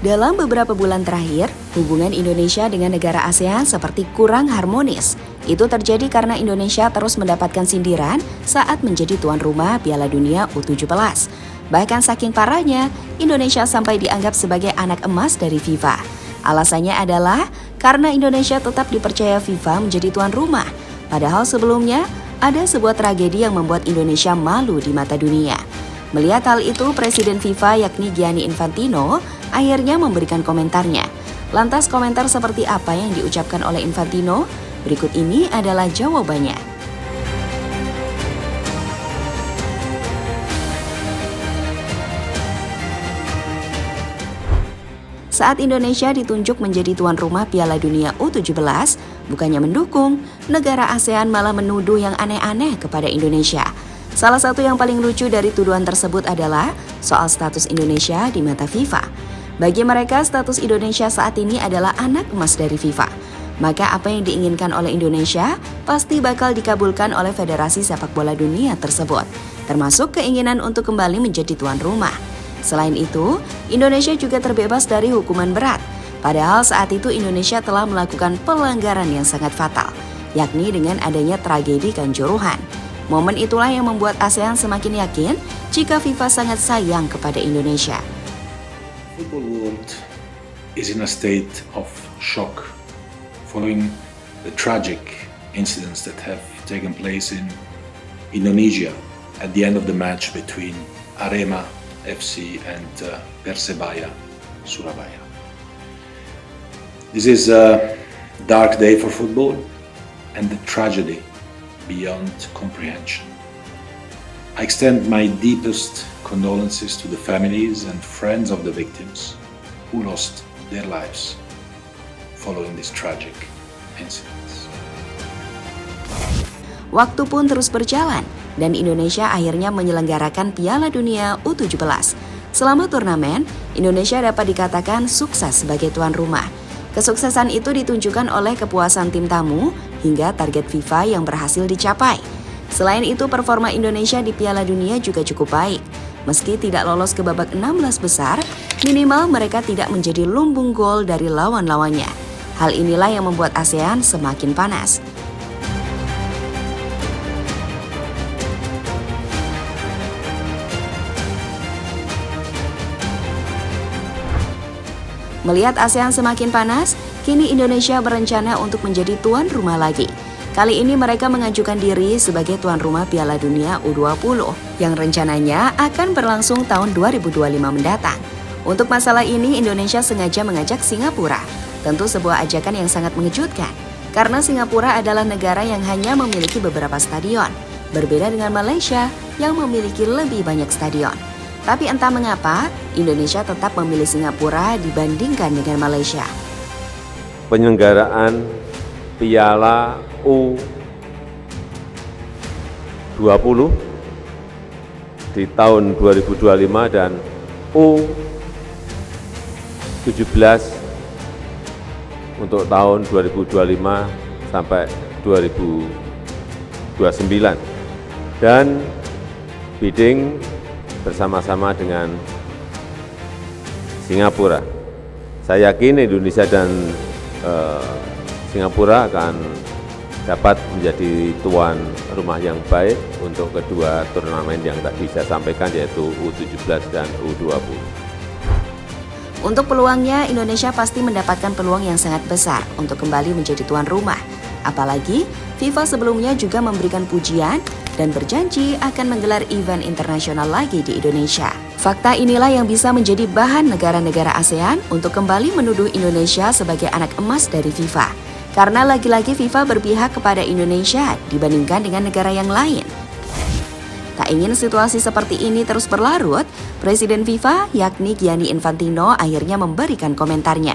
Dalam beberapa bulan terakhir, hubungan Indonesia dengan negara ASEAN seperti kurang harmonis. Itu terjadi karena Indonesia terus mendapatkan sindiran saat menjadi tuan rumah Piala Dunia U17. Bahkan saking parahnya, Indonesia sampai dianggap sebagai anak emas dari FIFA. Alasannya adalah karena Indonesia tetap dipercaya FIFA menjadi tuan rumah. Padahal sebelumnya, ada sebuah tragedi yang membuat Indonesia malu di mata dunia. Melihat hal itu, Presiden FIFA yakni Gianni Infantino akhirnya memberikan komentarnya. Lantas komentar seperti apa yang diucapkan oleh Infantino? Berikut ini adalah jawabannya. Saat Indonesia ditunjuk menjadi tuan rumah Piala Dunia U17, bukannya mendukung, negara ASEAN malah menuduh yang aneh-aneh kepada Indonesia. Salah satu yang paling lucu dari tuduhan tersebut adalah soal status Indonesia di mata FIFA. Bagi mereka, status Indonesia saat ini adalah anak emas dari FIFA. Maka apa yang diinginkan oleh Indonesia pasti bakal dikabulkan oleh Federasi Sepak Bola Dunia tersebut, termasuk keinginan untuk kembali menjadi tuan rumah. Selain itu, Indonesia juga terbebas dari hukuman berat. Padahal saat itu Indonesia telah melakukan pelanggaran yang sangat fatal, yakni dengan adanya tragedi Kanjuruhan. Momen itulah yang membuat ASEAN semakin yakin jika FIFA sangat sayang kepada Indonesia. Football world is in a state of shock following the tragic incidents that have taken place in Indonesia at the end of the match between Arema FC and Persebaya Surabaya. This is a dark day for football and the tragedy beyond comprehension. I extend my deepest condolences to the families and friends of the victims who lost their lives following these tragic incidents. Waktu pun terus berjalan dan Indonesia akhirnya menyelenggarakan Piala Dunia U17. Selama turnamen, Indonesia dapat dikatakan sukses sebagai tuan rumah. Kesuksesan itu ditunjukkan oleh kepuasan tim tamu hingga target FIFA yang berhasil dicapai. Selain itu, performa Indonesia di Piala Dunia juga cukup baik. Meski tidak lolos ke babak 16 besar, minimal mereka tidak menjadi lumbung gol dari lawan-lawannya. Hal inilah yang membuat ASEAN semakin panas. Melihat ASEAN semakin panas, kini Indonesia berencana untuk menjadi tuan rumah lagi. Kali ini mereka mengajukan diri sebagai tuan rumah Piala Dunia U20 yang rencananya akan berlangsung tahun 2025 mendatang. Untuk masalah ini, Indonesia sengaja mengajak Singapura. Tentu sebuah ajakan yang sangat mengejutkan, karena Singapura adalah negara yang hanya memiliki beberapa stadion, berbeda dengan Malaysia yang memiliki lebih banyak stadion. Tapi entah mengapa, Indonesia tetap memilih Singapura dibandingkan dengan Malaysia. Penyelenggaraan Piala U20 di tahun 2025 dan U17 untuk tahun 2025 sampai 2029 dan bidding bersama-sama dengan Singapura. Saya yakin Indonesia dan Singapura akan dapat menjadi tuan rumah yang baik untuk kedua turnamen yang tadi saya sampaikan, yaitu U17 dan U20. Untuk peluangnya, Indonesia pasti mendapatkan peluang yang sangat besar untuk kembali menjadi tuan rumah. Apalagi, FIFA sebelumnya juga memberikan pujian dan berjanji akan menggelar event internasional lagi di Indonesia. Fakta inilah yang bisa menjadi bahan negara-negara ASEAN untuk kembali menuduh Indonesia sebagai anak emas dari FIFA. Karena lagi-lagi FIFA berpihak kepada Indonesia dibandingkan dengan negara yang lain. Tak ingin situasi seperti ini terus berlarut, Presiden FIFA yakni Gianni Infantino akhirnya memberikan komentarnya.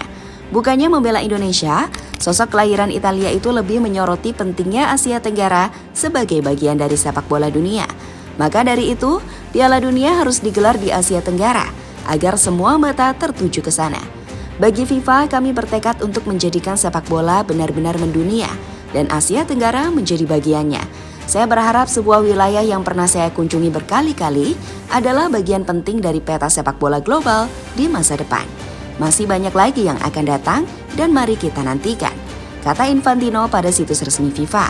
Bukannya membela Indonesia, sosok kelahiran Italia itu lebih menyoroti pentingnya Asia Tenggara sebagai bagian dari sepak bola dunia. Maka dari itu, Piala Dunia harus digelar di Asia Tenggara agar semua mata tertuju ke sana. Bagi FIFA, kami bertekad untuk menjadikan sepak bola benar-benar mendunia dan Asia Tenggara menjadi bagiannya. Saya berharap sebuah wilayah yang pernah saya kunjungi berkali-kali adalah bagian penting dari peta sepak bola global di masa depan. Masih banyak lagi yang akan datang dan mari kita nantikan, kata Infantino pada situs resmi FIFA.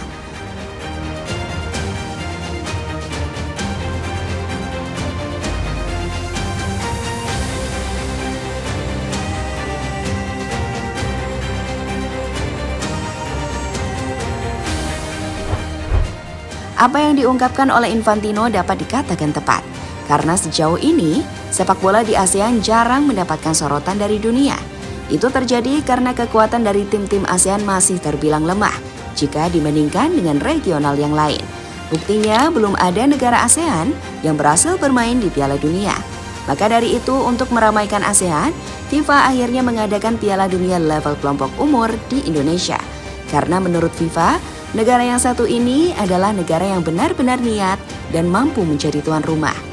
Apa yang diungkapkan oleh Infantino dapat dikatakan tepat, karena sejauh ini sepak bola di ASEAN jarang mendapatkan sorotan dari dunia. Itu terjadi karena kekuatan dari tim-tim ASEAN masih terbilang lemah jika dibandingkan dengan regional yang lain. Buktinya belum ada negara ASEAN yang berhasil bermain di Piala Dunia. Maka dari itu untuk meramaikan ASEAN, FIFA akhirnya mengadakan Piala Dunia level kelompok umur di Indonesia. Karena menurut FIFA, negara yang satu ini adalah negara yang benar-benar niat dan mampu menjadi tuan rumah.